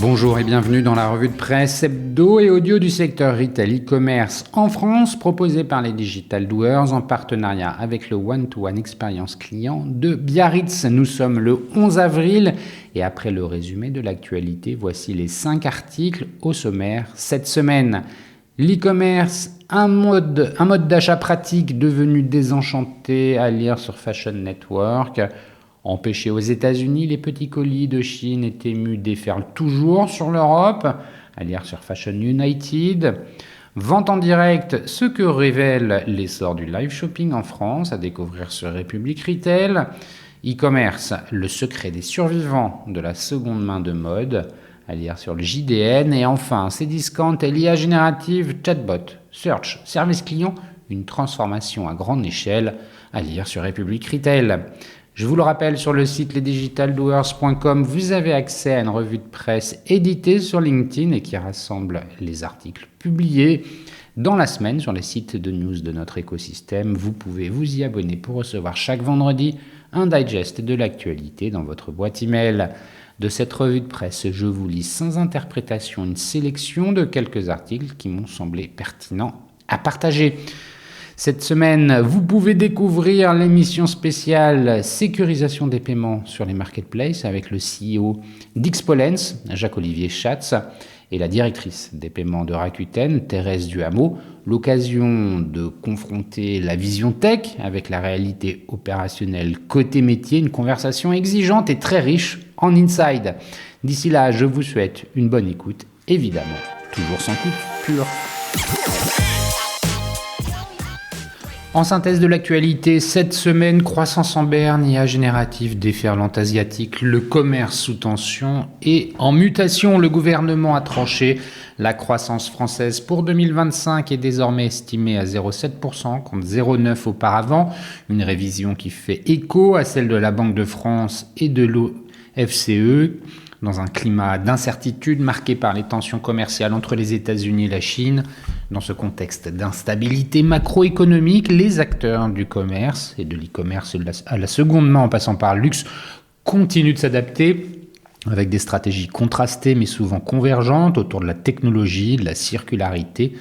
Bonjour et bienvenue dans la revue de presse hebdo et audio du secteur retail e-commerce en France, proposée par les Digital Doers en partenariat avec le One-to-One Expérience Client de Biarritz. Nous sommes le 11 avril et après le résumé de l'actualité, voici les 5 articles au sommaire cette semaine. L'e-commerce, un mode d'achat pratique devenu désenchanté, à lire sur Fashion Network. Empêchés aux États-Unis, les petits colis de Chine et Temu déferlent toujours sur l'Europe, à lire sur Fashion United. Vente en direct, ce que révèle l'essor du live shopping en France, à découvrir sur République Retail. E-commerce, le secret des survivants de la seconde main de mode, à lire sur le JDN. Et enfin, Cdiscount et l'IA générative, chatbot, search, service client, une transformation à grande échelle, à lire sur République Retail. Je vous le rappelle, sur le site lesdigitaldoers.com, vous avez accès à une revue de presse éditée sur LinkedIn et qui rassemble les articles publiés dans la semaine sur les sites de news de notre écosystème. Vous pouvez vous y abonner pour recevoir chaque vendredi un digest de l'actualité dans votre boîte email. De cette revue de presse, je vous lis sans interprétation une sélection de quelques articles qui m'ont semblé pertinents à partager. Cette semaine, vous pouvez découvrir l'émission spéciale Sécurisation des paiements sur les marketplaces avec le CEO d'Xpolens, Jacques-Olivier Schatz, et la directrice des paiements de Rakuten, Thérèse Duhameau. L'occasion de confronter la vision tech avec la réalité opérationnelle côté métier, une conversation exigeante et très riche en inside. D'ici là, je vous souhaite une bonne écoute, évidemment, toujours sans coupure. En synthèse de l'actualité, cette semaine, croissance en berne, IA générative, déferlante asiatique, le commerce sous tension et en mutation. Le gouvernement a tranché. La croissance française pour 2025 est désormais estimée à 0,7% contre 0,9% auparavant. Une révision qui fait écho à celle de la Banque de France et de l'OFCE. Dans un climat d'incertitude marqué par les tensions commerciales entre les États-Unis et la Chine. Dans ce contexte d'instabilité macroéconomique, les acteurs du commerce et de l'e-commerce à la seconde main en passant par le luxe continuent de s'adapter avec des stratégies contrastées mais souvent convergentes autour de la technologie, de la circularité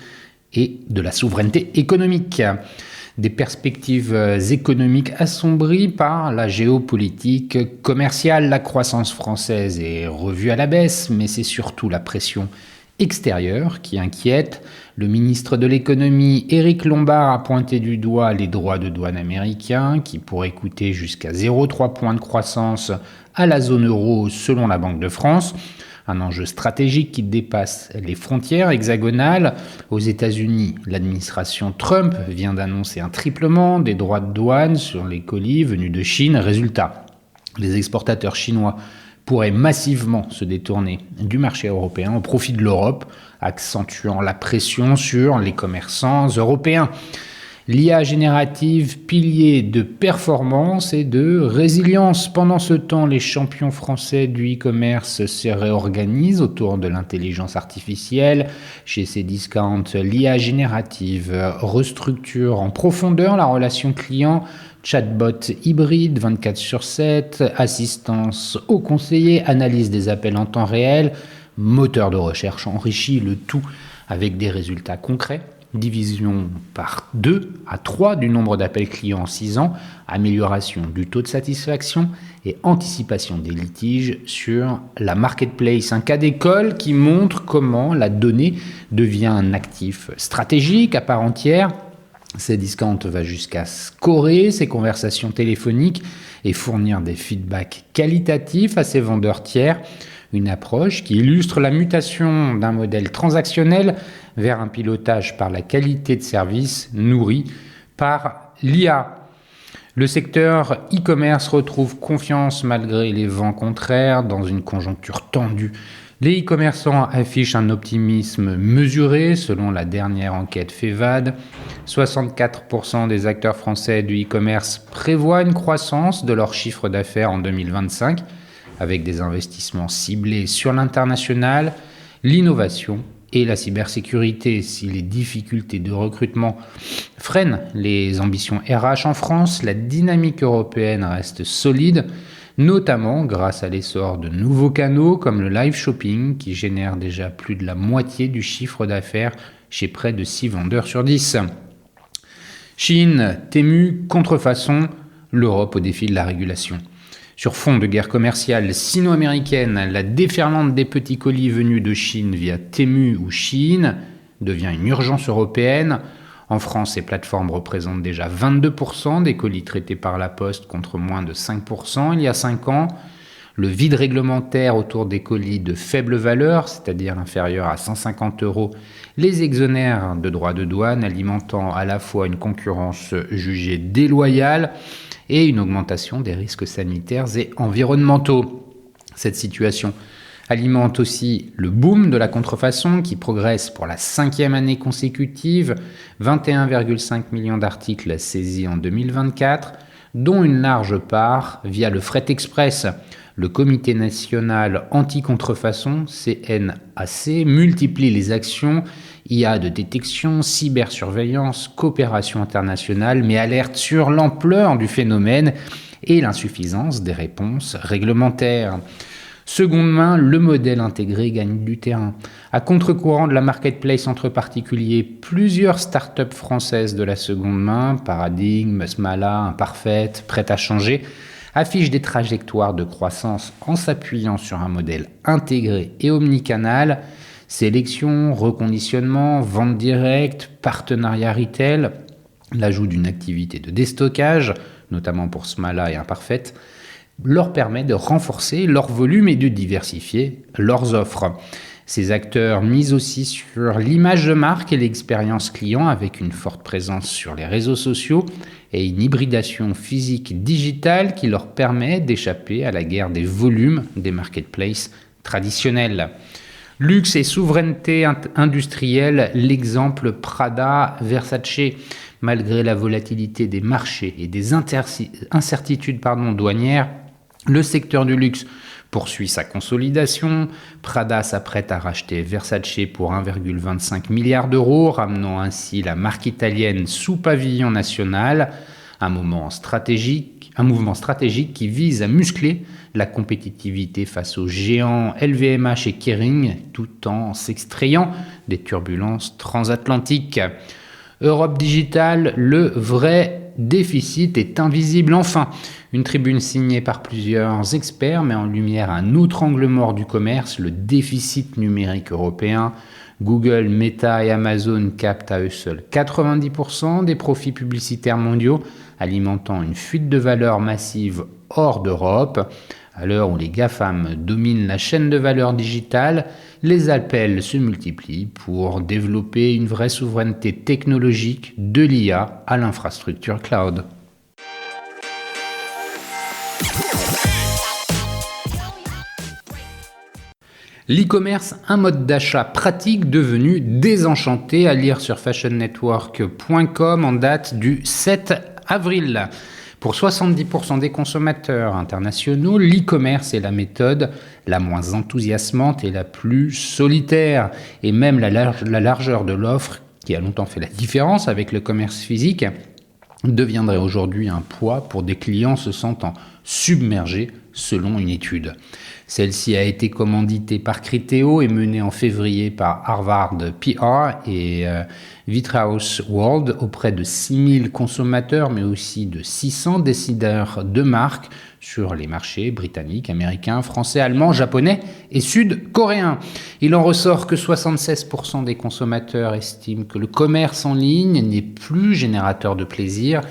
et de la souveraineté économique. Des perspectives économiques assombries par la géopolitique commerciale. La croissance française est revue à la baisse, mais c'est surtout la pression extérieure qui inquiète. Le ministre de l'économie, Éric Lombard, a pointé du doigt les droits de douane américains qui pourraient coûter jusqu'à 0,3 points de croissance à la zone euro selon la Banque de France. Un enjeu stratégique qui dépasse les frontières hexagonales. Aux États-Unis, l'administration Trump vient d'annoncer un triplement des droits de douane sur les colis venus de Chine. Résultat, les exportateurs chinois pourraient massivement se détourner du marché européen au profit de l'Europe, accentuant la pression sur les commerçants européens. L'IA générative, pilier de performance et de résilience. Pendant ce temps, les champions français du e-commerce se réorganisent autour de l'intelligence artificielle. Chez Cdiscount, l'IA générative restructure en profondeur la relation client. Chatbot hybride 24/7, assistance aux conseillers, analyse des appels en temps réel, moteur de recherche enrichi, le tout avec des résultats concrets. Division par 2 à 3 du nombre d'appels clients en 6 ans, amélioration du taux de satisfaction et anticipation des litiges sur la marketplace. Un cas d'école qui montre comment la donnée devient un actif stratégique à part entière. Cdiscount va jusqu'à scorer ses conversations téléphoniques et fournir des feedbacks qualitatifs à ses vendeurs tiers. Une approche qui illustre la mutation d'un modèle transactionnel vers un pilotage par la qualité de service nourri par l'IA. Le secteur e-commerce retrouve confiance malgré les vents contraires dans une conjoncture tendue. Les e-commerçants affichent un optimisme mesuré selon la dernière enquête FEVAD. 64% des acteurs français du e-commerce prévoient une croissance de leur chiffre d'affaires en 2025 avec des investissements ciblés sur l'international, l'innovation et la cybersécurité. Si les difficultés de recrutement freinent les ambitions RH en France, la dynamique européenne reste solide. notamment grâce à l'essor de nouveaux canaux comme le live shopping qui génère déjà plus de la moitié du chiffre d'affaires chez près de 6 vendeurs sur 10. Chine, Temu, contrefaçon, l'Europe au défi de la régulation. Sur fond de guerre commerciale sino-américaine, la déferlante des petits colis venus de Chine via Temu ou Shein devient une urgence européenne. En France, ces plateformes représentent déjà 22% des colis traités par la Poste contre moins de 5% il y a 5 ans. Le vide réglementaire autour des colis de faible valeur, c'est-à-dire inférieurs à 150 €, les exonère de droits de douane, alimentant à la fois une concurrence jugée déloyale et une augmentation des risques sanitaires et environnementaux. Cette situation alimente aussi le boom de la contrefaçon qui progresse pour la 5e année consécutive, 21,5 millions d'articles saisis en 2024, dont une large part via le fret express. Le Comité national anti-contrefaçon, CNAC, multiplie les actions, IA de détection, cybersurveillance, coopération internationale, mais alerte sur l'ampleur du phénomène et l'insuffisance des réponses réglementaires. Seconde main, le modèle intégré gagne du terrain. À contre-courant de la marketplace entre particuliers, plusieurs startups françaises de la seconde main, Paradigme, Smala, Imparfaite, Prêt à changer, affichent des trajectoires de croissance en s'appuyant sur un modèle intégré et omnicanal. Sélection, reconditionnement, vente directe, partenariat retail, l'ajout d'une activité de déstockage, notamment pour Smala et Imparfaite, leur permet de renforcer leur volume et de diversifier leurs offres. Ces acteurs misent aussi sur l'image de marque et l'expérience client avec une forte présence sur les réseaux sociaux et une hybridation physique-digitale qui leur permet d'échapper à la guerre des volumes des marketplaces traditionnels. Luxe et souveraineté industrielle, l'exemple Prada, Versace. Malgré la volatilité des marchés et des incertitudes douanières, le secteur du luxe poursuit sa consolidation. Prada s'apprête à racheter Versace pour 1,25 milliard d'euros, ramenant ainsi la marque italienne sous pavillon national. Un mouvement stratégique qui vise à muscler la compétitivité face aux géants LVMH et Kering, tout en s'extrayant des turbulences transatlantiques. Europe Digital, le vrai déficit est invisible. Enfin, une tribune signée par plusieurs experts met en lumière un autre angle mort du commerce, le déficit numérique européen. Google, Meta et Amazon captent à eux seuls 90% des profits publicitaires mondiaux, alimentant une fuite de valeur massive hors d'Europe. À l'heure où les GAFAM dominent la chaîne de valeur digitale, les appels se multiplient pour développer une vraie souveraineté technologique de l'IA à l'infrastructure cloud. L'e-commerce, un mode d'achat pratique devenu désenchanté, à lire sur fashionnetwork.com en date du 7 avril. Pour 70% des consommateurs internationaux, l'e-commerce est la méthode la moins enthousiasmante et la plus solitaire. Et même la largeur de l'offre, qui a longtemps fait la différence avec le commerce physique, deviendrait aujourd'hui un poids pour des clients se sentant submergés selon une étude. Celle-ci a été commanditée par Criteo et menée en février par Harvard PR et Vitrehouse World auprès de 6000 consommateurs, mais aussi de 600 décideurs de marque sur les marchés britanniques, américains, français, allemands, japonais et sud-coréens. Il en ressort que 76% des consommateurs estiment que le commerce en ligne n'est plus générateur de plaisir.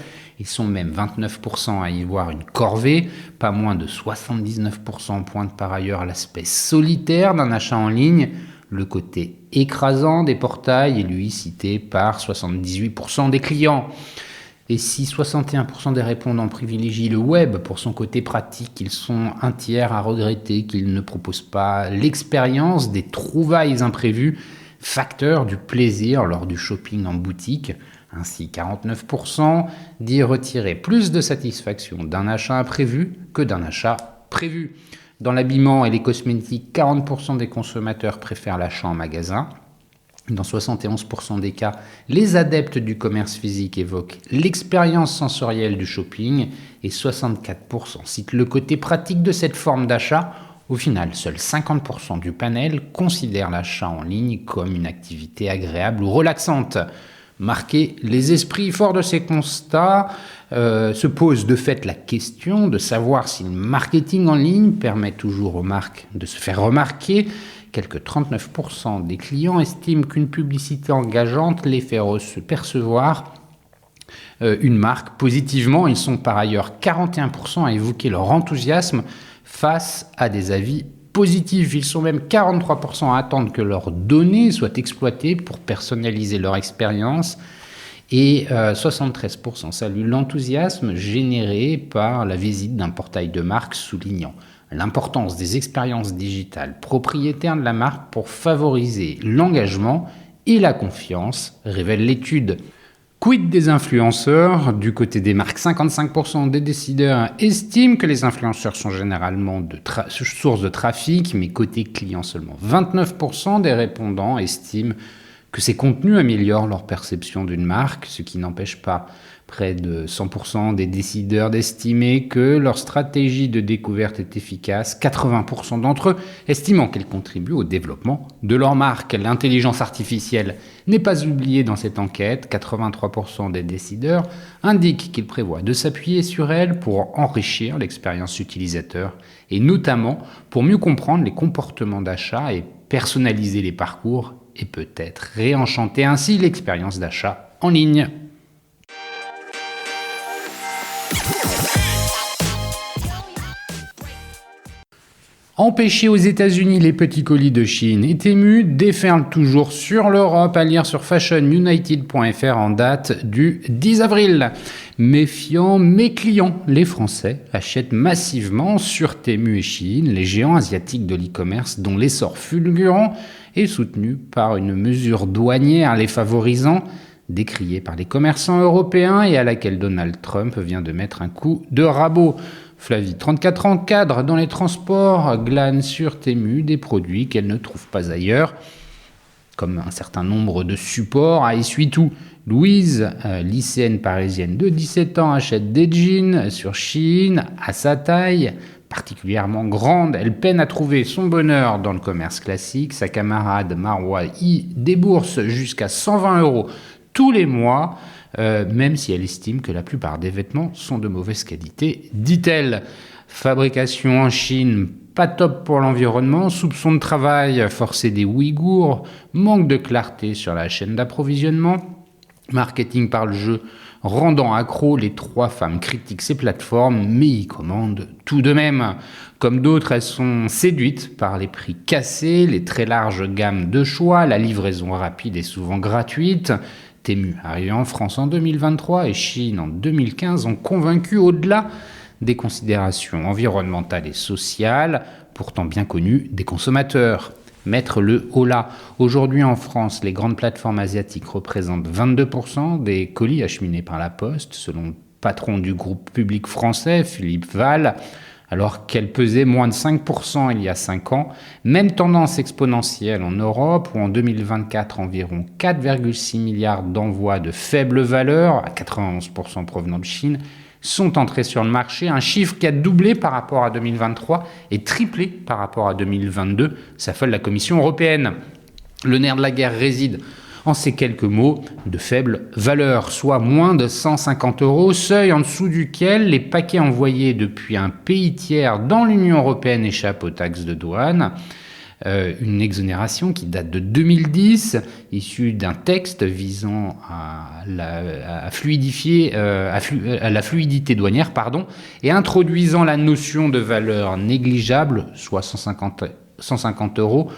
Ils sont même 29% à y voir une corvée. Pas moins de 79% pointent par ailleurs l'aspect solitaire d'un achat en ligne. Le côté écrasant des portails est lui cité par 78% des clients. Et si 61% des répondants privilégient le web pour son côté pratique, ils sont un tiers à regretter qu'il ne propose pas l'expérience des trouvailles imprévues, facteur du plaisir lors du shopping en boutique. Ainsi, 49% dit retirer plus de satisfaction d'un achat imprévu que d'un achat prévu. Dans l'habillement et les cosmétiques, 40% des consommateurs préfèrent l'achat en magasin. Dans 71% des cas, les adeptes du commerce physique évoquent l'expérience sensorielle du shopping et 64% citent le côté pratique de cette forme d'achat. Au final, seuls 50% du panel considèrent l'achat en ligne comme une activité agréable ou relaxante. Marquer les esprits forts de ces constats, se pose de fait la question de savoir si le marketing en ligne permet toujours aux marques de se faire remarquer. Quelque 39% des clients estiment qu'une publicité engageante les fait percevoir une marque positivement. Ils sont par ailleurs 41% à évoquer leur enthousiasme face à des avis positifs. Ils sont même 43% à attendre que leurs données soient exploitées pour personnaliser leur expérience. Et 73% saluent l'enthousiasme généré par la visite d'un portail de marque, soulignant l'importance des expériences digitales propriétaires de la marque pour favoriser l'engagement et la confiance, révèle l'étude. Quid des influenceurs ? Du côté des marques, 55% des décideurs estiment que les influenceurs sont généralement source de trafic, mais côté client seulement 29% des répondants estiment que ces contenus améliorent leur perception d'une marque, ce qui n'empêche pas près de 100% des décideurs d'estimer que leur stratégie de découverte est efficace, 80% d'entre eux estimant qu'elle contribue au développement de leur marque. L'intelligence artificielle n'est pas oubliée dans cette enquête, 83% des décideurs indiquent qu'ils prévoient de s'appuyer sur elle pour enrichir l'expérience utilisateur et notamment pour mieux comprendre les comportements d'achat et personnaliser les parcours et peut-être réenchanter ainsi l'expérience d'achat en ligne. Empêcher aux États-Unis les petits colis de Chine et Temu déferle toujours sur l'Europe, à lire sur fashionunited.fr en date du 10 avril. Méfiant mes clients, les Français achètent massivement sur Temu et Chine, les géants asiatiques de l'e-commerce dont l'essor fulgurant est soutenu par une mesure douanière les favorisant, décriée par les commerçants européens et à laquelle Donald Trump vient de mettre un coup de rabot. Flavie, 34 ans, cadre dans les transports, glane sur Temu des produits qu'elle ne trouve pas ailleurs, comme un certain nombre de supports à essuie-tout. Louise, lycéenne parisienne de 17 ans, achète des jeans sur Shein à sa taille particulièrement grande. Elle peine à trouver son bonheur dans le commerce classique. Sa camarade Marwa y débourse jusqu'à 120 € tous les mois, même si elle estime que la plupart des vêtements sont de mauvaise qualité, dit-elle. Fabrication en Chine, pas top pour l'environnement, soupçon de travail forcé des Ouïghours, manque de clarté sur la chaîne d'approvisionnement, marketing par le jeu rendant accro, les 3 femmes critiquent ces plateformes, mais y commandent tout de même. Comme d'autres, elles sont séduites par les prix cassés, les très larges gammes de choix, la livraison rapide et souvent gratuite. Temu, arrivé en France en 2023 et Chine en 2015, ont convaincu au-delà des considérations environnementales et sociales, pourtant bien connues des consommateurs. Mettre le holà. Aujourd'hui en France, les grandes plateformes asiatiques représentent 22% des colis acheminés par la Poste, selon le patron du groupe public français, Philippe Val, alors qu'elle pesait moins de 5% il y a 5 ans. Même tendance exponentielle en Europe, où en 2024, environ 4,6 milliards d'envois de faible valeur, à 91% provenant de Chine, sont entrés sur le marché, un chiffre qui a doublé par rapport à 2023 et triplé par rapport à 2022, s'affole la Commission européenne. Le nerf de la guerre réside en ces quelques mots de faible valeur, soit moins de 150 €, seuil en dessous duquel les paquets envoyés depuis un pays tiers dans l'Union européenne échappent aux taxes de douane. Une exonération qui date de 2010, issue d'un texte visant à la fluidité douanière, et introduisant la notion de valeur négligeable, soit 150 €,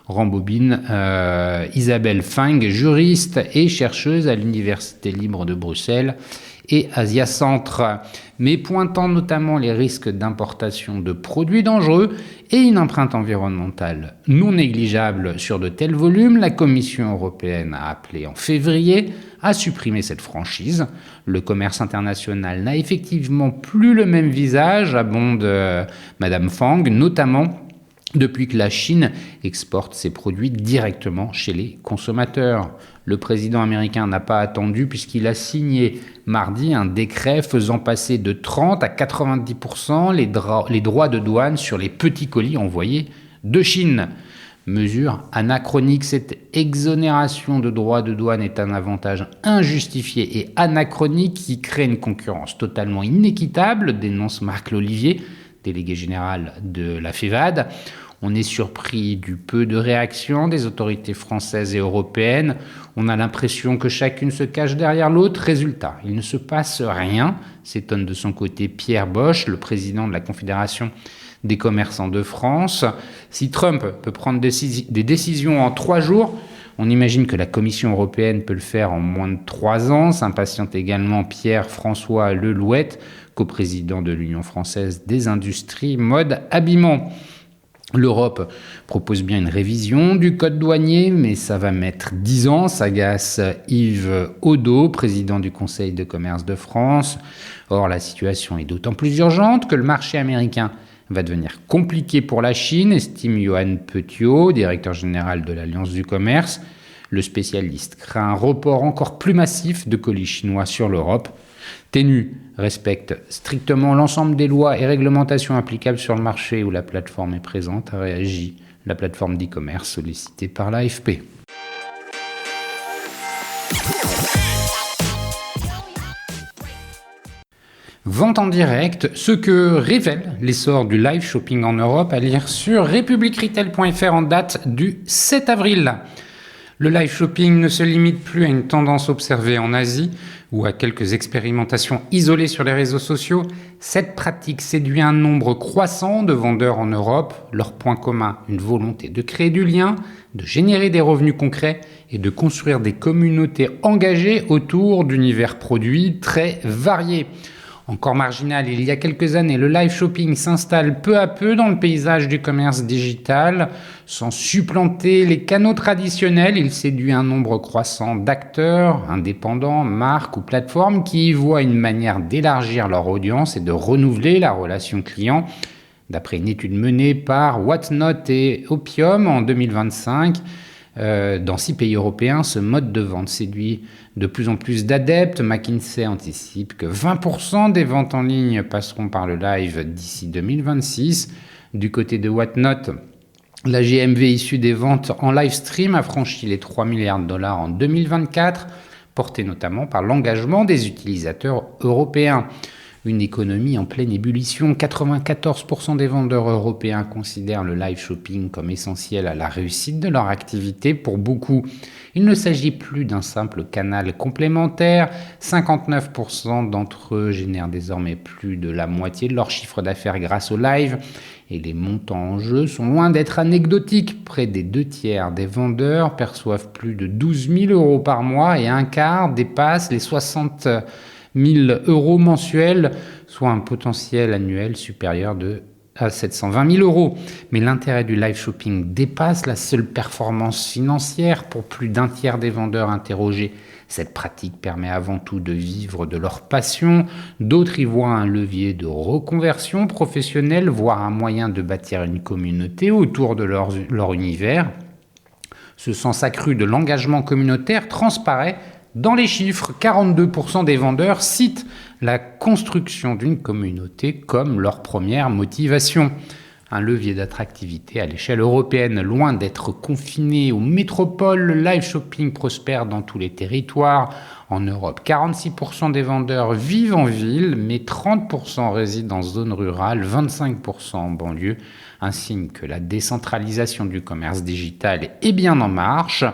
rembobine Isabelle Feng, juriste et chercheuse à l'Université libre de Bruxelles et Asia Centre, mais pointant notamment les risques d'importation de produits dangereux et une empreinte environnementale non négligeable sur de tels volumes, la Commission européenne a appelé en février à supprimer cette franchise. Le commerce international n'a effectivement plus le même visage, abonde Madame Fang, notamment depuis que la Chine exporte ses produits directement chez les consommateurs. Le président américain n'a pas attendu puisqu'il a signé mardi un décret faisant passer de 30 à 90% les droits de douane sur les petits colis envoyés de Chine. Mesure anachronique, cette exonération de droits de douane est un avantage injustifié et anachronique qui crée une concurrence totalement inéquitable, dénonce Marc Lolivier, délégué général de la FEVAD. On est surpris du peu de réaction des autorités françaises et européennes. On a l'impression que chacune se cache derrière l'autre. Résultat, il ne se passe rien, s'étonne de son côté Pierre Bosch, le président de la Confédération des commerçants de France. Si Trump peut prendre des décisions en 3 jours, on imagine que la Commission européenne peut le faire en moins de 3 ans, s'impatiente également Pierre-François Lelouette, coprésident de l'Union française des industries mode habillement. L'Europe propose bien une révision du code douanier, mais ça va mettre 10 ans, s'agace Yves Odo, président du Conseil de commerce de France. Or, la situation est d'autant plus urgente que le marché américain va devenir compliqué pour la Chine, estime Johan Petiot, directeur général de l'Alliance du commerce. Le spécialiste craint un report encore plus massif de colis chinois sur l'Europe. Tenu respecte strictement l'ensemble des lois et réglementations applicables sur le marché où la plateforme est présente, a réagi la plateforme d'e-commerce sollicitée par l'AFP. Vente en direct, ce que révèle l'essor du live shopping en Europe, à lire sur republicretail.fr en date du 7 avril. Le live shopping ne se limite plus à une tendance observée en Asie ou à quelques expérimentations isolées sur les réseaux sociaux. Cette pratique séduit un nombre croissant de vendeurs en Europe. Leur point commun, une volonté de créer du lien, de générer des revenus concrets et de construire des communautés engagées autour d'univers produits très variés. Encore marginal il y a quelques années, le live shopping s'installe peu à peu dans le paysage du commerce digital. Sans supplanter les canaux traditionnels, il séduit un nombre croissant d'acteurs, indépendants, marques ou plateformes qui y voient une manière d'élargir leur audience et de renouveler la relation client. D'après une étude menée par Whatnot et Opium en 2025, dans 6 pays européens, ce mode de vente séduit de plus en plus d'adeptes. McKinsey anticipe que 20% des ventes en ligne passeront par le live d'ici 2026. Du côté de Whatnot, la GMV issue des ventes en live stream a franchi les 3 milliards de dollars en 2024, portée notamment par l'engagement des utilisateurs européens. Une économie en pleine ébullition, 94% des vendeurs européens considèrent le live shopping comme essentiel à la réussite de leur activité. Pour beaucoup, il ne s'agit plus d'un simple canal complémentaire. 59% d'entre eux génèrent désormais plus de la moitié de leur chiffre d'affaires grâce au live. Et les montants en jeu sont loin d'être anecdotiques. Près des 2/3 des vendeurs perçoivent plus de 12 000 euros par mois et un quart dépasse les 60 000 euros mensuels, soit un potentiel annuel supérieur à 720 000 euros. Mais l'intérêt du live shopping dépasse la seule performance financière. Pour plus d'un tiers des vendeurs interrogés, cette pratique permet avant tout de vivre de leur passion. D'autres y voient un levier de reconversion professionnelle, voire un moyen de bâtir une communauté autour de leur univers. Ce sens accru de l'engagement communautaire transparaît dans les chiffres. 42% des vendeurs citent la construction d'une communauté comme leur première motivation. Un levier d'attractivité à l'échelle européenne, loin d'être confiné aux métropoles, le live shopping prospère dans tous les territoires. En Europe, 46% des vendeurs vivent en ville, mais 30% résident en zone rurale, 25% en banlieue. Un signe que la décentralisation du commerce digital est bien en marche.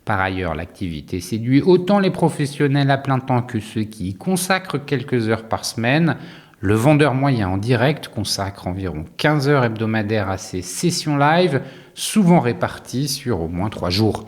Par ailleurs, l'activité séduit autant les professionnels à plein temps que ceux qui y consacrent quelques heures par semaine. Le vendeur moyen en direct consacre environ 15 heures hebdomadaires à ses sessions live, souvent réparties sur au moins 3 jours.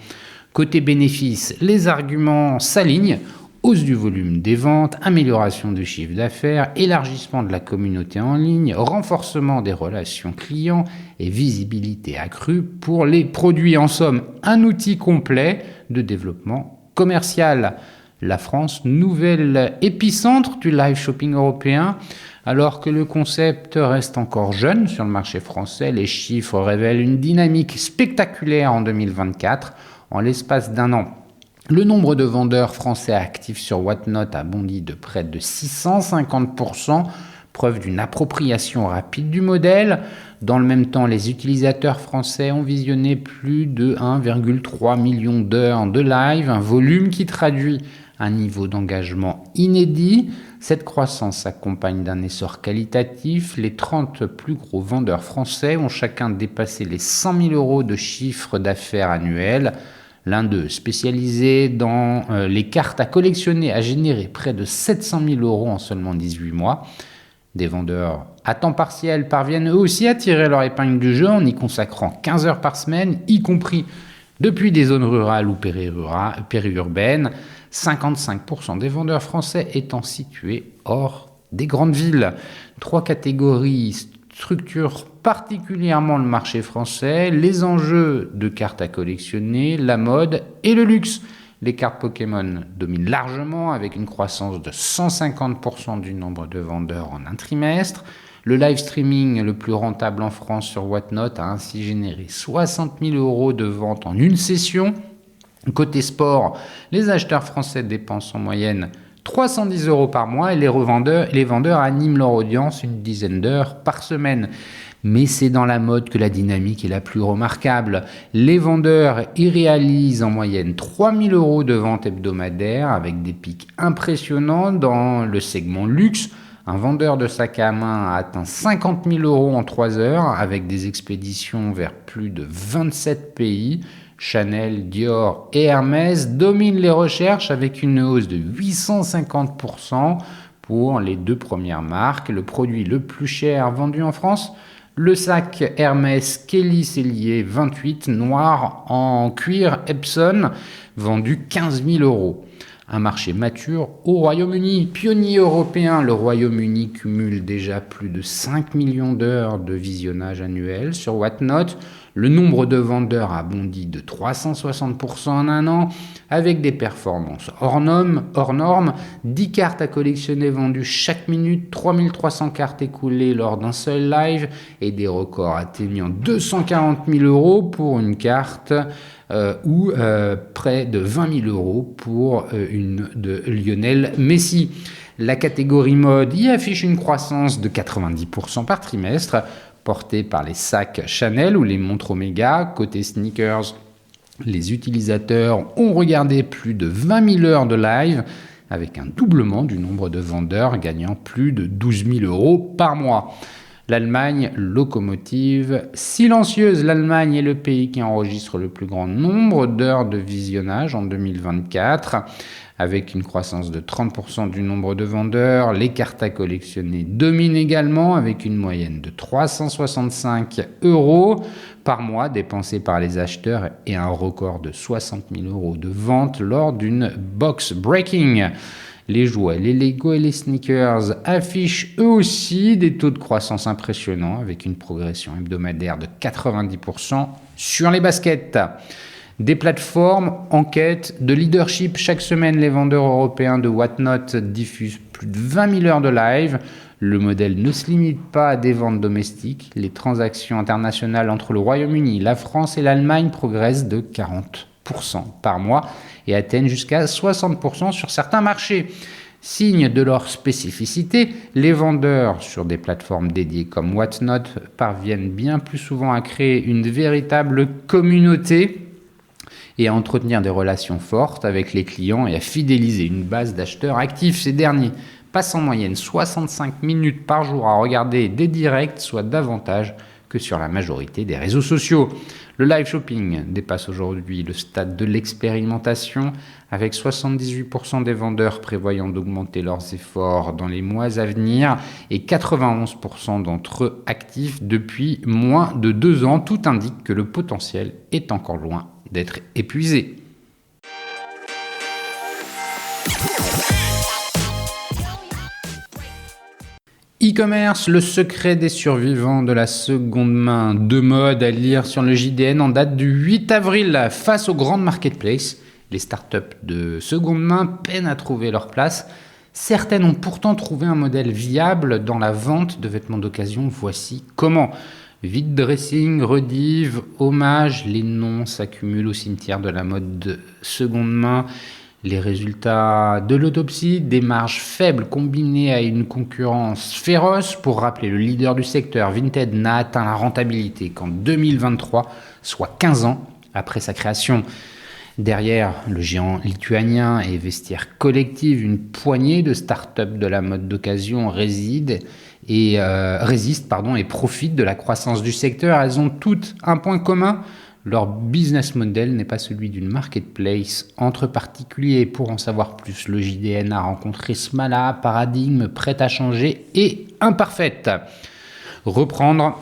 Côté bénéfices, les arguments s'alignent. Hausse du volume des ventes, amélioration du chiffre d'affaires, élargissement de la communauté en ligne, renforcement des relations clients et visibilité accrue pour les produits. En somme, un outil complet de développement commercial. La France, nouvel épicentre du live shopping européen. Alors que le concept reste encore jeune sur le marché français, les chiffres révèlent une dynamique spectaculaire en 2024. En l'espace d'un an, le nombre de vendeurs français actifs sur Whatnot a bondi de près de 650%, preuve d'une appropriation rapide du modèle. Dans le même temps, les utilisateurs français ont visionné plus de 1,3 million d'heures de live, un volume qui traduit un niveau d'engagement inédit. Cette croissance s'accompagne d'un essor qualitatif. Les 30 plus gros vendeurs français ont chacun dépassé les 100 000 euros de chiffre d'affaires annuel. L'un d'eux, spécialisé dans les cartes à collectionner, a généré près de 700 000 euros en seulement 18 mois. Des vendeurs à temps partiel parviennent eux aussi à tirer leur épingle du jeu en y consacrant 15 heures par semaine, y compris depuis des zones rurales ou périurbaines, 55% des vendeurs français étant situés hors des grandes villes. 3 catégories structurent particulièrement le marché français: les enjeux de cartes à collectionner, la mode et le luxe. Les cartes Pokémon dominent largement avec une croissance de 150% du nombre de vendeurs en un trimestre. Le live streaming le plus rentable en France sur Whatnot a ainsi généré 60 000 euros de vente en une session. Côté sport, les acheteurs français dépensent en moyenne 310 euros par mois et les vendeurs animent leur audience une dizaine d'heures par semaine. Mais c'est dans la mode que la dynamique est la plus remarquable. Les vendeurs y réalisent en moyenne 3 000 euros de vente hebdomadaire avec des pics impressionnants dans le segment luxe. Un vendeur de sac à main a atteint 50 000 euros en 3 heures avec des expéditions vers plus de 27 pays. Chanel, Dior et Hermès dominent les recherches avec une hausse de 850% pour les 2 premières marques. Le produit le plus cher vendu en France, le sac Hermès Kelly Cellier 28 noir en cuir Epson, vendu 15 000 euros. Un marché mature au Royaume-Uni. Pionnier européen, le Royaume-Uni cumule déjà plus de 5 millions d'heures de visionnage annuel sur Whatnot. Le nombre de vendeurs a bondi de 360% en un an, avec des performances hors normes, 10 cartes à collectionner vendues chaque minute, 3300 cartes écoulées lors d'un seul live et des records atteignant 240 000 euros pour une carte ou près de 20 000 euros pour une de Lionel Messi. La catégorie mode y affiche une croissance de 90% par trimestre, portée par les sacs Chanel ou les montres Omega. Côté sneakers, les utilisateurs ont regardé plus de 20 000 heures de live, avec un doublement du nombre de vendeurs gagnant plus de 12 000 euros par mois. L'Allemagne, locomotive silencieuse. L'Allemagne est le pays qui enregistre le plus grand nombre d'heures de visionnage en 2024, avec une croissance de 30% du nombre de vendeurs. Les cartes à collectionner dominent également, avec une moyenne de 365 euros par mois dépensés par les acheteurs et un record de 60 000 euros de vente lors d'une box breaking. Les jouets, les Lego et les sneakers affichent eux aussi des taux de croissance impressionnants avec une progression hebdomadaire de 90% sur les baskets. Des plateformes en quête de leadership. Chaque semaine, les vendeurs européens de Whatnot diffusent plus de 20 000 heures de live. Le modèle ne se limite pas à des ventes domestiques. Les transactions internationales entre le Royaume-Uni, la France et l'Allemagne progressent de 40% par mois et atteignent jusqu'à 60% sur certains marchés. Signe de leur spécificité, les vendeurs sur des plateformes dédiées comme Whatnot parviennent bien plus souvent à créer une véritable communauté et à entretenir des relations fortes avec les clients et à fidéliser une base d'acheteurs actifs. Ces derniers passent en moyenne 65 minutes par jour à regarder des directs, soit davantage que sur la majorité des réseaux sociaux. Le live shopping dépasse aujourd'hui le stade de l'expérimentation, avec 78% des vendeurs prévoyant d'augmenter leurs efforts dans les mois à venir et 91% d'entre eux actifs depuis moins de 2 ans. Tout indique que le potentiel est encore loin d'être épuisé. E-commerce, le secret des survivants de la seconde main. 2 modes à lire sur le JDN en date du 8 avril. Face aux grandes marketplaces, Les startups de seconde main peinent à trouver leur place. Certaines ont pourtant trouvé un modèle viable dans la vente de vêtements d'occasion. Voici comment. Vide Dressing, Redive, Hommage, les noms s'accumulent au cimetière de la mode de seconde main. Les résultats de l'autopsie, des marges faibles combinées à une concurrence féroce. Pour rappeler, le leader du secteur, Vinted, n'a atteint la rentabilité qu'en 2023, soit 15 ans après sa création. Derrière le géant lituanien et Vestiaire Collective, une poignée de startups de la mode d'occasion résistent et profitent de la croissance du secteur. Elles ont toutes un point commun. Leur business model n'est pas celui d'une marketplace entre particuliers. Pour en savoir plus, le JDN a rencontré Smala, Paradigme, Prêt à changer et Imparfaite. Reprendre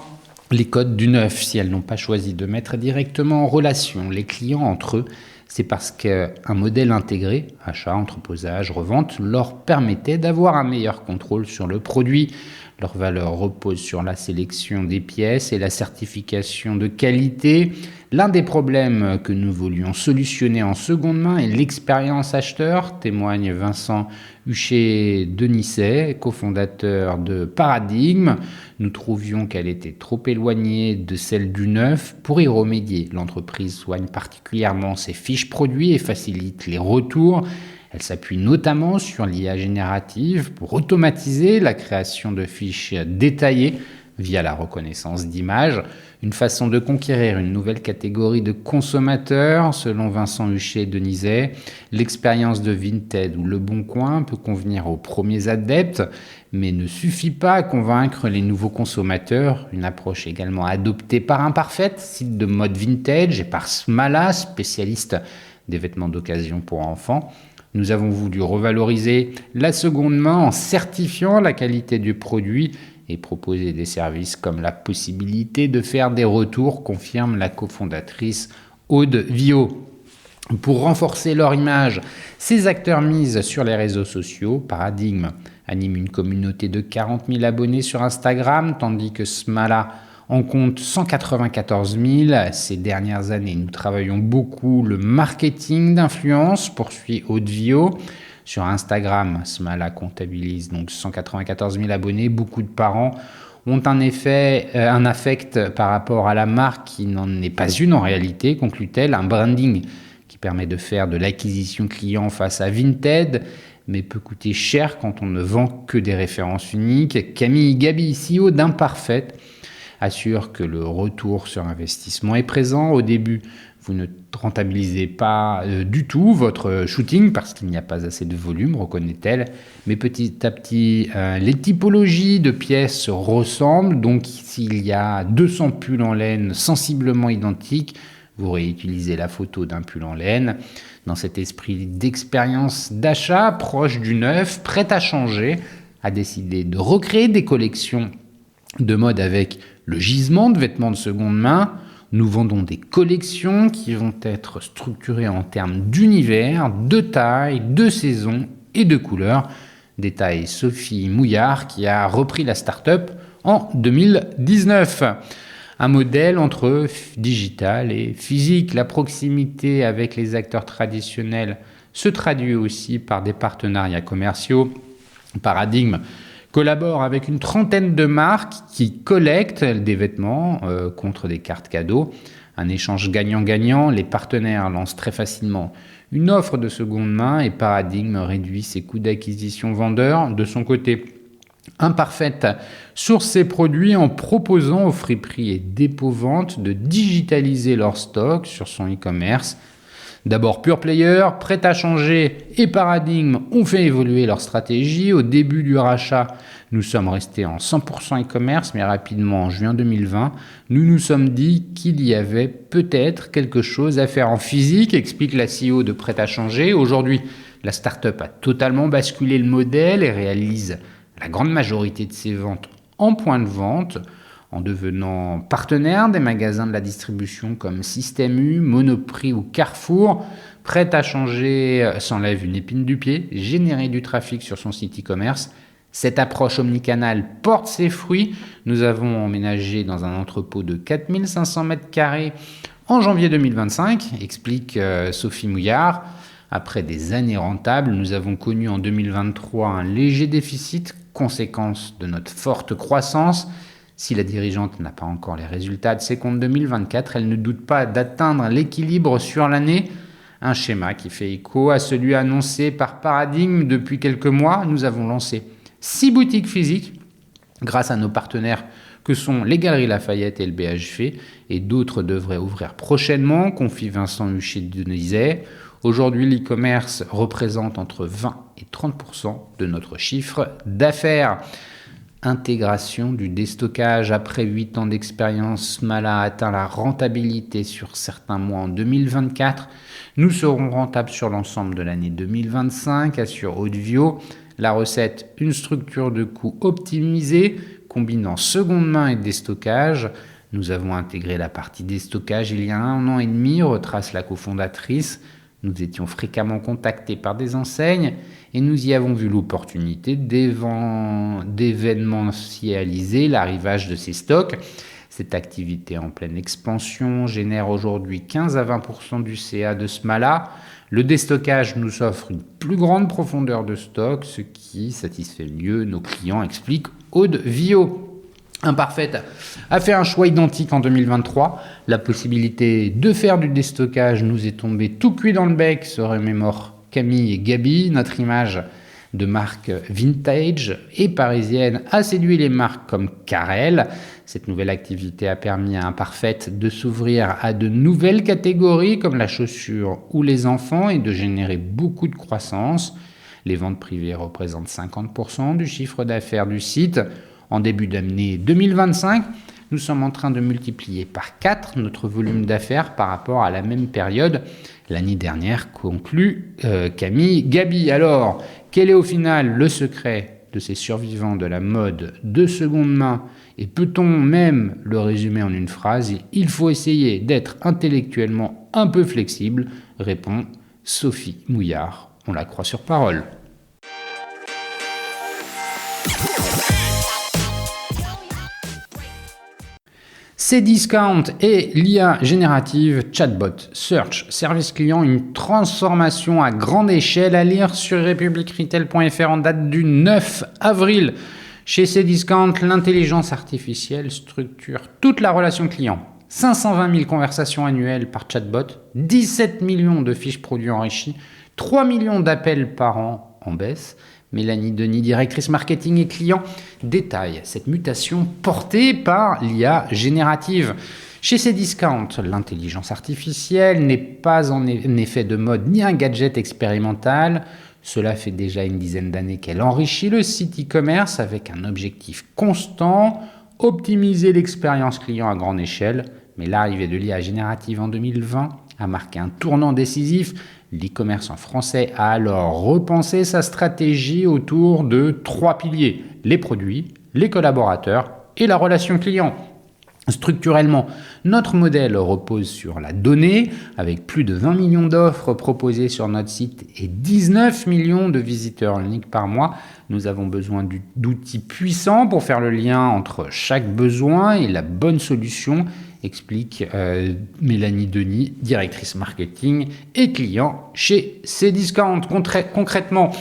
les codes du neuf, si elles n'ont pas choisi de mettre directement en relation les clients entre eux, c'est parce qu'un modèle intégré, achat, entreposage, revente, leur permettait d'avoir un meilleur contrôle sur le produit. Leur valeur repose sur la sélection des pièces et la certification de qualité. L'un des problèmes que nous voulions solutionner en seconde main est l'expérience acheteur, témoigne Vincent Huchet-Denisset, cofondateur de Paradigme. Nous trouvions qu'elle était trop éloignée de celle du neuf. Pour y remédier, l'entreprise soigne particulièrement ses fiches produits et facilite les retours. Elle s'appuie notamment sur l'IA générative pour automatiser la création de fiches détaillées via la reconnaissance d'images, une façon de conquérir une nouvelle catégorie de consommateurs. Selon Vincent Huchet-Denisset, l'expérience de Vinted ou Le Bon Coin peut convenir aux premiers adeptes, mais ne suffit pas à convaincre les nouveaux consommateurs. Une approche également adoptée par Imparfaite, site de mode vintage, et par Smala, spécialiste des vêtements d'occasion pour enfants. Nous avons voulu revaloriser la seconde main en certifiant la qualité du produit et proposer des services comme la possibilité de faire des retours, confirme la cofondatrice Aude Viau. Pour renforcer leur image, ces acteurs misent sur les réseaux sociaux. Paradigme anime une communauté de 40 000 abonnés sur Instagram, tandis que Smala en compte 194 000. Ces dernières années, nous travaillons beaucoup le marketing d'influence, poursuit Aude Viau. Sur Instagram, Smala comptabilise donc 194 000 abonnés. Beaucoup de parents ont un affect par rapport à la marque qui n'en est pas une en réalité, conclut-elle. Un branding qui permet de faire de l'acquisition client face à Vinted, mais peut coûter cher quand on ne vend que des références uniques. Camille Gabi, CEO d'Imparfaite, assure que le retour sur investissement est présent. Au début, vous ne rentabilisez pas du tout votre shooting parce qu'il n'y a pas assez de volume, reconnaît-elle. Mais petit à petit, les typologies de pièces se ressemblent. Donc, s'il y a 200 pulls en laine sensiblement identiques, vous réutilisez la photo d'un pull en laine. Dans cet esprit d'expérience d'achat proche du neuf, Prêt à changer, a décidé de recréer des collections de mode avec le gisement de vêtements de seconde main. Nous vendons des collections qui vont être structurées en termes d'univers, de taille, de saison et de couleurs. Détaille Sophie Mouillard qui a repris la start-up en 2019. Un modèle entre digital et physique. La proximité avec les acteurs traditionnels se traduit aussi par des partenariats commerciaux. Paradigme collabore avec une trentaine de marques qui collectent des vêtements contre des cartes cadeaux. Un échange gagnant-gagnant, les partenaires lancent très facilement une offre de seconde main et Paradigme réduit ses coûts d'acquisition vendeurs. De son côté, Imparfaite source ses produits en proposant aux friperies et dépôts-ventes de digitaliser leur stock sur son e-commerce. D'abord Pure Player, Prêt à changer et Paradigme ont fait évoluer leur stratégie. Au début du rachat, nous sommes restés en 100% e-commerce, mais rapidement en juin 2020, nous nous sommes dit qu'il y avait peut-être quelque chose à faire en physique, explique la CEO de Prêt à changer. Aujourd'hui, la start-up a totalement basculé le modèle et réalise la grande majorité de ses ventes en point de vente, en devenant partenaire des magasins de la distribution comme Système U, Monoprix ou Carrefour. Prêt à changer s'enlève une épine du pied, générer du trafic sur son site e-commerce, Cette approche omnicanale porte ses fruits. Nous avons emménagé dans un entrepôt de 4500 m² en janvier 2025, explique Sophie Mouillard. Après des années rentables, nous avons connu en 2023 un léger déficit, conséquence de notre forte croissance. Si la dirigeante n'a pas encore les résultats de ses comptes 2024, elle ne doute pas d'atteindre l'équilibre sur l'année. Un schéma qui fait écho à celui annoncé par Paradigme depuis quelques mois. Nous avons lancé 6 boutiques physiques grâce à nos partenaires que sont les Galeries Lafayette et le BHV, et d'autres devraient ouvrir prochainement, confie Vincent Huchet-Denizet. Aujourd'hui, l'e-commerce représente entre 20 et 30% de notre chiffre d'affaires. Intégration du déstockage. Après 8 ans d'expérience, Smala a atteint la rentabilité sur certains mois en 2024. Nous serons rentables sur l'ensemble de l'année 2025, assure Hautevio. La recette, une structure de coûts optimisée, combinant seconde main et déstockage. Nous avons intégré la partie déstockage il y a 1 an et demi, retrace la cofondatrice. Nous étions fréquemment contactés par des enseignes et nous y avons vu l'opportunité d'événementialiser l'arrivage de ces stocks. Cette activité en pleine expansion génère aujourd'hui 15 à 20% du CA de Smala. Le déstockage nous offre une plus grande profondeur de stock, ce qui satisfait mieux nos clients, explique Aude Vio. Imparfaite a fait un choix identique en 2023. La possibilité de faire du déstockage nous est tombée tout cuit dans le bec, se remémore Camille et Gabi. Notre image de marque vintage et parisienne a séduit les marques comme Carrel. Cette nouvelle activité a permis à Imparfaite de s'ouvrir à de nouvelles catégories comme la chaussure ou les enfants et de générer beaucoup de croissance. Les ventes privées représentent 50% du chiffre d'affaires du site. En début d'année 2025, nous sommes en train de multiplier par 4 notre volume d'affaires par rapport à la même période l'année dernière, conclut Camille Gabi. Alors, quel est au final le secret de ces survivants de la mode de seconde main? Et peut-on même le résumer en une phrase? Il faut essayer d'être intellectuellement un peu flexible, répond Sophie Mouillard. On la croit sur parole. Cdiscount et l'IA générative Chatbot Search Service Client, une transformation à grande échelle à lire sur republicretail.fr en date du 9 avril. Chez Cdiscount, l'intelligence artificielle structure toute la relation client. 520 000 conversations annuelles par chatbot, 17 millions de fiches produits enrichies, 3 millions d'appels par an en baisse. Mélanie Denis, directrice marketing et client, détaille cette mutation portée par l'IA générative. Chez Cdiscount, l'intelligence artificielle n'est pas en effet de mode ni un gadget expérimental. Cela fait déjà une dizaine d'années qu'elle enrichit le site e-commerce avec un objectif constant, optimiser l'expérience client à grande échelle. Mais l'arrivée de l'IA générative en 2020 a marqué un tournant décisif. L'e-commerce en français a alors repensé sa stratégie autour de 3 piliers: les produits, les collaborateurs et la relation client. Structurellement, notre modèle repose sur la donnée, avec plus de 20 millions d'offres proposées sur notre site et 19 millions de visiteurs uniques par mois. Nous avons besoin d'outils puissants pour faire le lien entre chaque besoin et la bonne solution, explique Mélanie Denis, directrice marketing et client chez Cdiscount. Concrètement,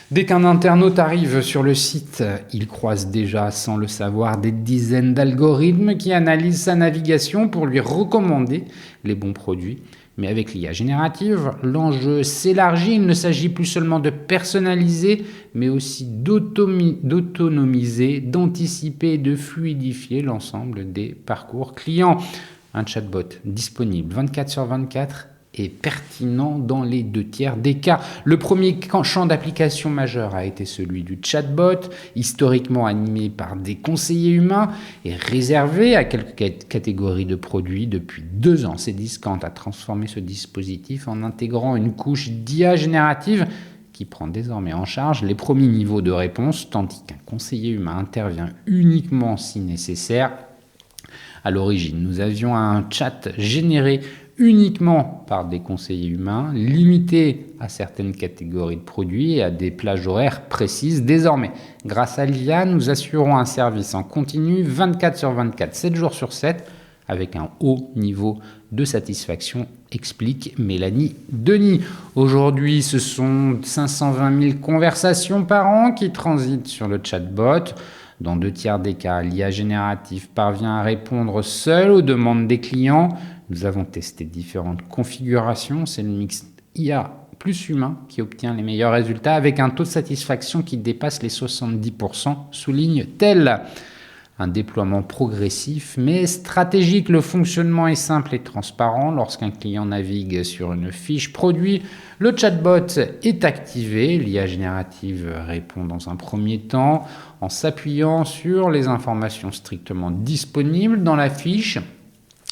dès qu'un internaute arrive sur le site, il croise déjà, sans le savoir, des dizaines d'algorithmes qui analysent sa navigation pour lui recommander les bons produits. Mais avec l'IA générative, l'enjeu s'élargit. Il ne s'agit plus seulement de personnaliser, mais aussi d'autonomiser, d'anticiper et de fluidifier l'ensemble des parcours clients. Un chatbot disponible 24/24 et pertinent dans les 2/3 des cas. Le premier champ d'application majeur a été celui du chatbot, historiquement animé par des conseillers humains et réservé à quelques catégories de produits. Depuis 2 ans, Cdiscount a transformé ce dispositif en intégrant une couche d'IA générative qui prend désormais en charge les premiers niveaux de réponse, tandis qu'un conseiller humain intervient uniquement si nécessaire. À l'origine, nous avions un chat généré uniquement par des conseillers humains, limités à certaines catégories de produits et à des plages horaires précises. Désormais, grâce à l'IA, nous assurons un service en continu 24 sur 24, 7 jours sur 7, avec un haut niveau de satisfaction, explique Mélanie Denis. Aujourd'hui, ce sont 520 000 conversations par an qui transitent sur le chatbot. Dans 2/3 des cas, l'IA générative parvient à répondre seule aux demandes des clients. Nous avons testé différentes configurations. C'est le mix IA plus humain qui obtient les meilleurs résultats avec un taux de satisfaction qui dépasse les 70%, souligne-t-elle. Un déploiement progressif mais stratégique. Le fonctionnement est simple et transparent. Lorsqu'un client navigue sur une fiche produit, le chatbot est activé. L'IA générative répond dans un premier temps en s'appuyant sur les informations strictement disponibles dans la fiche.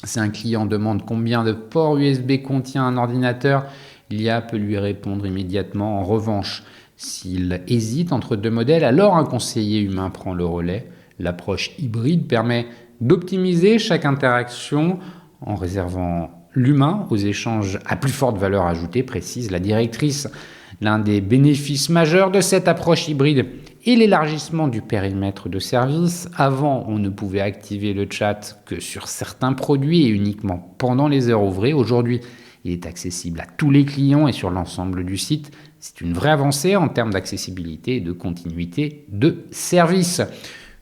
Si un client demande combien de ports USB contient un ordinateur, l'IA peut lui répondre immédiatement. En revanche, s'il hésite entre deux modèles, alors un conseiller humain prend le relais. L'approche hybride permet d'optimiser chaque interaction en réservant l'humain aux échanges à plus forte valeur ajoutée, précise la directrice. L'un des bénéfices majeurs de cette approche hybride est l'élargissement du périmètre de service. Avant, on ne pouvait activer le chat que sur certains produits et uniquement pendant les heures ouvrées. Aujourd'hui, il est accessible à tous les clients et sur l'ensemble du site. C'est une vraie avancée en termes d'accessibilité et de continuité de service.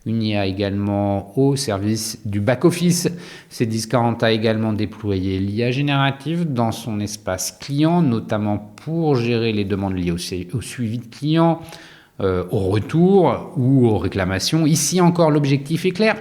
Une IA également au service du back-office. Cdiscount a également déployé l'IA générative dans son espace client, notamment pour gérer les demandes liées au suivi de clients, au retour ou aux réclamations. Ici encore, l'objectif est clair,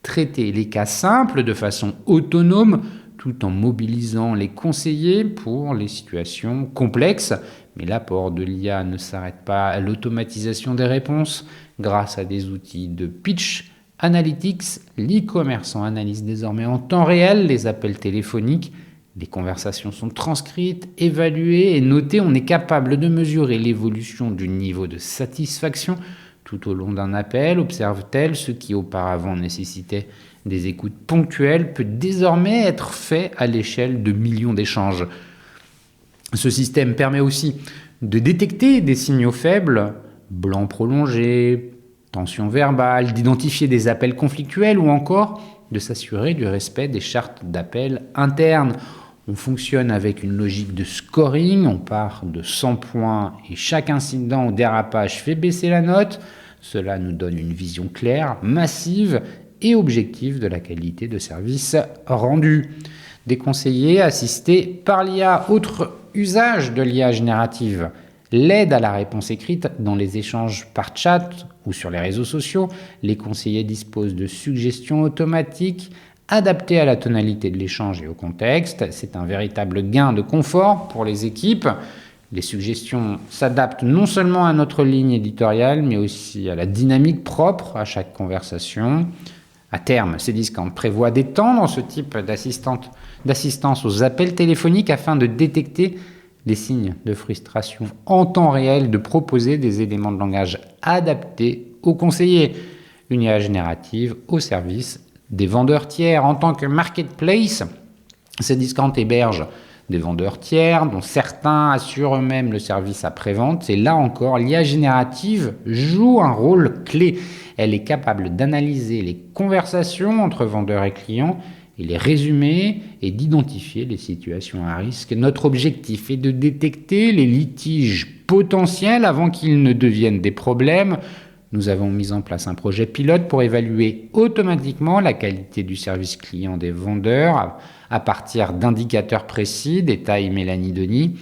traiter les cas simples de façon autonome tout en mobilisant les conseillers pour les situations complexes. Mais l'apport de l'IA ne s'arrête pas à l'automatisation des réponses. Grâce à des outils de pitch analytics, l'e-commerçant analyse désormais en temps réel les appels téléphoniques. Les conversations sont transcrites, évaluées et notées. On est capable de mesurer l'évolution du niveau de satisfaction tout au long d'un appel, observe-t-elle. Ce qui auparavant nécessitait des écoutes ponctuelles peut désormais être fait à l'échelle de millions d'échanges. Ce système permet aussi de détecter des signaux faibles, blanc prolongé, tension verbale, d'identifier des appels conflictuels ou encore de s'assurer du respect des chartes d'appel internes. On fonctionne avec une logique de scoring, on part de 100 points et chaque incident ou dérapage fait baisser la note. Cela nous donne une vision claire, massive et objective de la qualité de service rendu. Des conseillers assistés par l'IA. Autre usage de l'IA générative, l'aide à la réponse écrite dans les échanges par chat ou sur les réseaux sociaux. Les conseillers disposent de suggestions automatiques adaptées à la tonalité de l'échange et au contexte. C'est un véritable gain de confort pour les équipes. Les suggestions s'adaptent non seulement à notre ligne éditoriale, mais aussi à la dynamique propre à chaque conversation. À terme, Cdiscount prévoit d'étendre ce type d'assistance aux appels téléphoniques afin de détecter les signes de frustration en temps réel, de proposer des éléments de langage adaptés aux conseillers. Une IA générative au service des vendeurs tiers. En tant que marketplace, Cdiscount héberge des vendeurs tiers dont certains assurent eux-mêmes le service après-vente. Et là encore, l'IA générative joue un rôle clé. Elle est capable d'analyser les conversations entre vendeurs et clients et les résumer et d'identifier les situations à risque. Notre objectif est de détecter les litiges potentiels avant qu'ils ne deviennent des problèmes. Nous avons mis en place un projet pilote pour évaluer automatiquement la qualité du service client des vendeurs à partir d'indicateurs précis, détaille Mélanie Denis.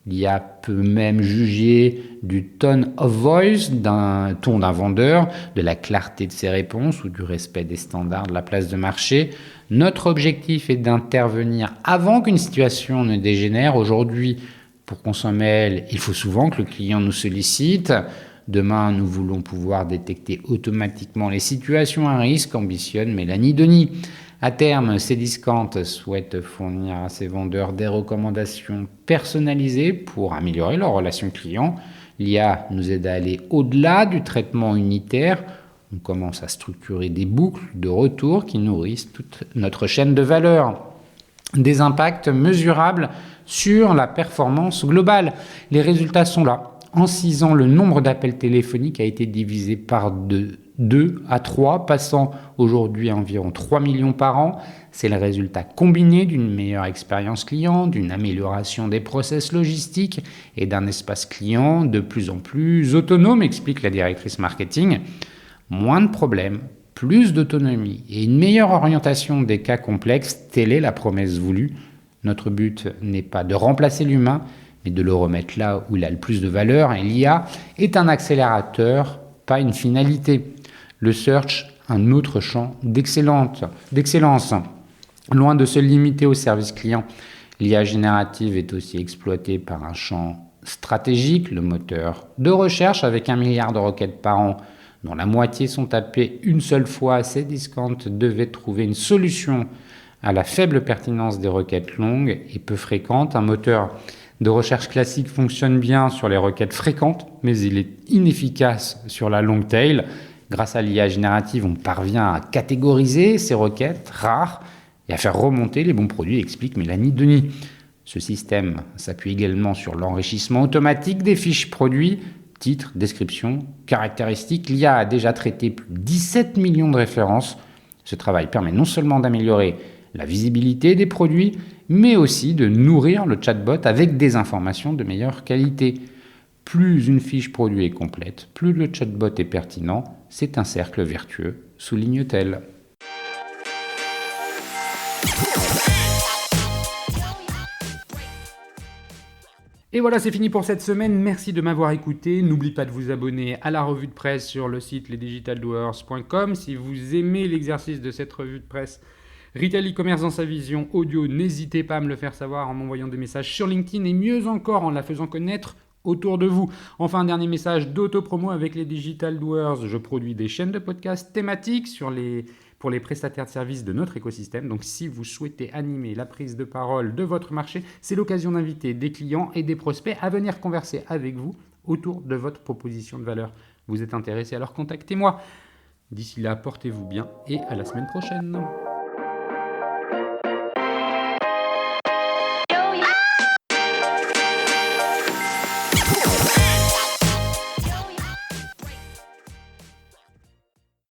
L'IA peut même juger du tone of voice, d'un ton d'un vendeur, de la clarté de ses réponses ou du respect des standards de la place de marché. Notre objectif est d'intervenir avant qu'une situation ne dégénère. Aujourd'hui, pour qu'on s'en mêle, il faut souvent que le client nous sollicite. Demain, nous voulons pouvoir détecter automatiquement les situations à risque, ambitionne Mélanie Denis. À terme, Cdiscount souhaite fournir à ses vendeurs des recommandations personnalisées pour améliorer leur relation client. L'IA nous aide à aller au-delà du traitement unitaire. On commence à structurer des boucles de retour qui nourrissent toute notre chaîne de valeur. des impacts mesurables sur la performance globale. Les résultats sont là. En 6 ans, le nombre d'appels téléphoniques a été divisé par 2 à 3, passant aujourd'hui à environ 3 millions par an. C'est le résultat combiné d'une meilleure expérience client, d'une amélioration des process logistiques et d'un espace client de plus en plus autonome, explique la directrice marketing. Moins de problèmes, plus d'autonomie et une meilleure orientation des cas complexes, telle est la promesse voulue. Notre but n'est pas de remplacer l'humain, mais de le remettre là où il a le plus de valeur. Et l'IA est un accélérateur, pas une finalité. Le search, un autre champ d'excellence. Loin de se limiter au service client, l'IA générative est aussi exploitée par un champ stratégique, le moteur de recherche avec 1 milliard de requêtes par an, dont la moitié sont tapées une seule fois. Cdiscount devait trouver une solution à la faible pertinence des requêtes longues et peu fréquentes. Un moteur de recherche classique fonctionne bien sur les requêtes fréquentes, mais il est inefficace sur la long tail. Grâce à l'IA générative, on parvient à catégoriser ces requêtes rares et à faire remonter les bons produits, explique Mélanie Denis. Ce système s'appuie également sur l'enrichissement automatique des fiches produits, titres, descriptions, caractéristiques. L'IA a déjà traité plus de 17 millions de références. Ce travail permet non seulement d'améliorer la visibilité des produits, mais aussi de nourrir le chatbot avec des informations de meilleure qualité. Plus une fiche produit est complète, plus le chatbot est pertinent. C'est un cercle vertueux, souligne-t-elle. Et voilà, c'est fini pour cette semaine. Merci de m'avoir écouté. N'oublie pas de vous abonner à la revue de presse sur le site lesdigitaldoers.com. Si vous aimez l'exercice de cette revue de presse Retail e-commerce dans sa vision audio, n'hésitez pas à me le faire savoir en m'envoyant des messages sur LinkedIn et mieux encore en la faisant connaître autour de vous. Enfin, un dernier message d'auto-promo avec les Digital Doers. Je produis des chaînes de podcasts thématiques pour les prestataires de services de notre écosystème. Donc, si vous souhaitez animer la prise de parole de votre marché, c'est l'occasion d'inviter des clients et des prospects à venir converser avec vous autour de votre proposition de valeur. Vous êtes intéressé, alors contactez-moi. D'ici là, portez-vous bien et à la semaine prochaine.